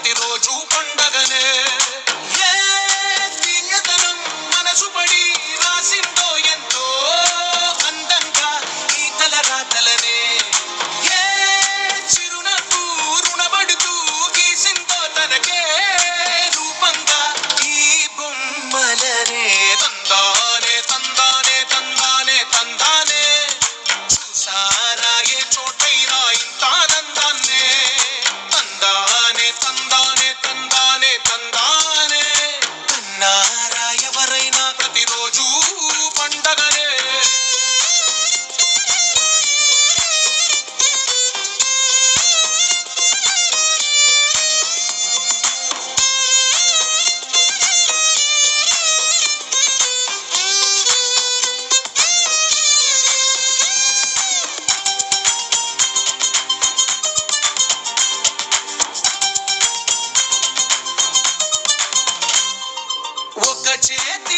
ప్రతిరోజు పండగనే. ఏ దివ్యతనం మనసు పడి రాసిందో ఎంతో అందంగా ఈ తలరాతలనే. ఏ చిరునవ్వు రుణపడుతూ గీసిందో తనకే రూపంగా ఈ బొమ్మలనే. తందానే తందానే తందానే తందానే చూసారా ఏ చోటైనా ఇంత ఆనందాన్నే. తందానే తందానే తందానే తందానే అన్నారా ఎవరైనా ప్రతిరోజు పండగనే. ఒక చేతి